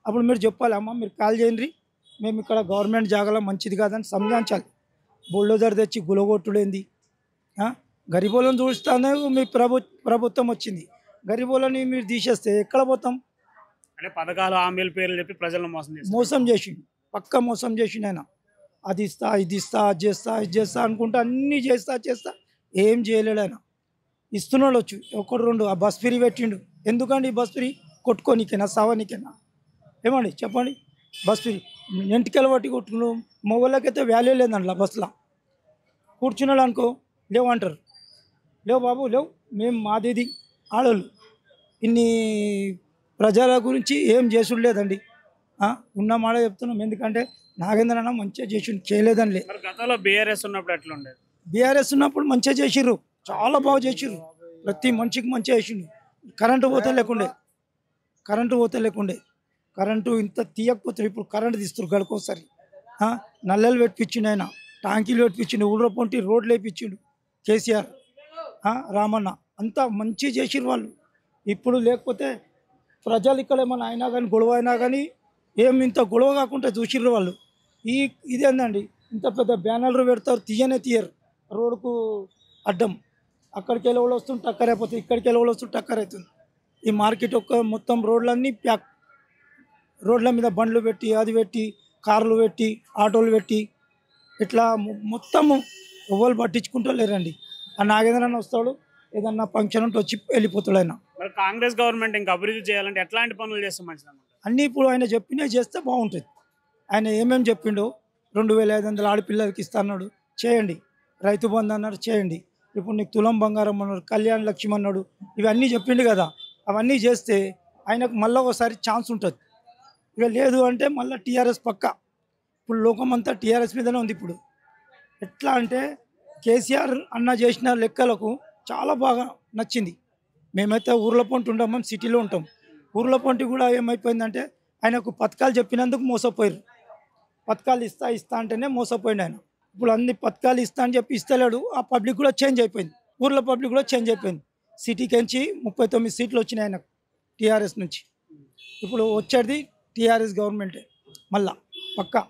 అప్పుడు మీరు చెప్పాలి, అమ్మ మీరు కాల్ చేయండి, మేము ఇక్కడ గవర్నమెంట్ జాగాలో మంచిది కాదని సంజాయించాలి. బుల్డోజర్ తెచ్చి గులగొట్టుడేంది? గరీబోళ్ళని చూస్తానే మీ ప్రభుత్వం వచ్చింది. గరీబోళ్ళని మీరు తీసేస్తే ఎక్కడ పోతాం? అంటే పథకాలు హామీల పేర్లు చెప్పి ప్రజలను మోసం చేసిండు, పక్క మోసం చేసిండు ఆయన. అది ఇస్తా, ఇది ఇస్తా, అది చేస్తా, ఇది చేస్తా అనుకుంటా అన్నీ చేస్తా ఏం చేయలేడు ఆయన. ఇస్తున్నాడు వచ్చు ఒకటి రెండు. ఆ బస్ ఫ్రీ పెట్టిండు. ఎందుకండి ఈ బస్ ఫ్రీ? కొట్టుకోనికేనా, సావనికేనా? ఏమండి చెప్పండి. బస్ ఫ్రీ ఎంటికెళ్ళ బట్టి కొట్టుకున్నాడు. మొగోళ్ళకైతే వాల్యూ లేదండి బస్సులో. కూర్చున్నాడు అనుకో లేవంటారు. లేవు బాబు లేవు, మేము మాదేది ఆడోళ్ళు. ఇన్ని ప్రజల గురించి ఏం చేసుడు లేదండి. ఉన్న మాట చెప్తున్నాం. ఎందుకంటే నాగేంద్ర అన్న మంచిగా చేసిండు, చేయలేదని లేదు. గతంలో బీఆర్ఎస్ ఉన్నప్పుడు ఎట్లా ఉండేది? బీఆర్ఎస్ ఉన్నప్పుడు మంచిగా చేసిర్రు, చాలా బాగా చేసిర్రు. ప్రతి మనిషికి మంచిగా చేసిండు. కరెంటు పోతే లేకుండే. కరెంటు ఇంత తీయకపోతే ఇప్పుడు కరెంటు తీస్తారు గడుకోసారి. నల్లలు పెట్టించిండు ఆయన, టాంకీలు పెట్టించిండు, ఊళ్ళపొంటి రోడ్లు వేయించిండు కేసీఆర్, రామన్న. అంతా మంచి చేసిర్రు వాళ్ళు. ఇప్పుడు లేకపోతే ప్రజలు ఇక్కడ ఏమన్నా అయినా కానీ, గొడవ అయినా కానీ ఏం ఇంత గొడవ కాకుండా చూసిర్రు వాళ్ళు. ఇదేందండి, ఇంత పెద్ద బ్యానర్లు పెడతారు, తీయరు రోడ్డుకు అడ్డం. అక్కడికి వెళ్ళి వాళ్ళు వస్తుంది టక్కర్ అయిపోతుంది, ఇక్కడికి వెళ్ళి వాళ్ళు వస్తుంది టక్కర్ అవుతుంది. ఈ మార్కెట్ మొత్తం రోడ్లన్నీ ప్యాక్. రోడ్ల మీద బండ్లు పెట్టి, అది పెట్టి, కార్లు పెట్టి, ఆటోలు పెట్టి, ఇట్లా మొత్తము ఎవరు పట్టించుకుంటూ లేరండి. ఆ నాగేంద్ర అన్న వస్తాడు, ఏదన్నా ఫంక్షన్ ఉంటే వచ్చి వెళ్ళిపోతాడు ఆయన. కాంగ్రెస్ గవర్నమెంట్ ఇంకా అభివృద్ధి చేయాలంటే ఎట్లాంటి పనులు చేస్తే మంచిది? అన్నీ ఇప్పుడు ఆయన చెప్పినవి చేస్తే బాగుంటుంది. ఆయన ఏమేమి చెప్పిండో, 2500 ఆడపిల్లలకి ఇస్తాడు, చేయండి. రైతు బంధు అన్నాడు, చేయండి. ఇప్పుడు నీకు తులం బంగారం అన్నాడు, కళ్యాణ లక్ష్మి అన్నాడు, ఇవన్నీ చెప్పిండు కదా. అవన్నీ చేస్తే ఆయనకు మళ్ళీ ఒకసారి ఛాన్స్ ఉంటుంది. ఇక లేదు అంటే మళ్ళీ టీఆర్ఎస్ పక్క. ఇప్పుడు లోకం అంతా టీఆర్ఎస్ మీదనే ఉంది. ఇప్పుడు ఎట్లా అంటే కేసీఆర్ అన్న చేసిన లెక్కలకు చాలా బాగా నచ్చింది. మేమైతే ఊర్ల పొంటి ఉంటాం, మేము సిటీలో ఉంటాం. ఊర్ల పొంటి కూడా ఏమైపోయిందంటే ఆయనకు పథకాలు చెప్పినందుకు మోసపోయారు. పథకాలు ఇస్తా అంటేనే మోసపోయింది ఆయన. ఇప్పుడు అన్ని పథకాలు ఇస్తా అని చెప్పి ఇస్తలేడు. ఆ పబ్లిక్ కూడా చేంజ్ అయిపోయింది, ఊర్ల పబ్లిక్ కూడా చేంజ్ అయిపోయింది. సిటీకి నుంచి 39 సీట్లు వచ్చినాయి ఆయనకు టీఆర్ఎస్ నుంచి. ఇప్పుడు వచ్చేది టీఆర్ఎస్ గవర్నమెంటే మళ్ళా పక్కా.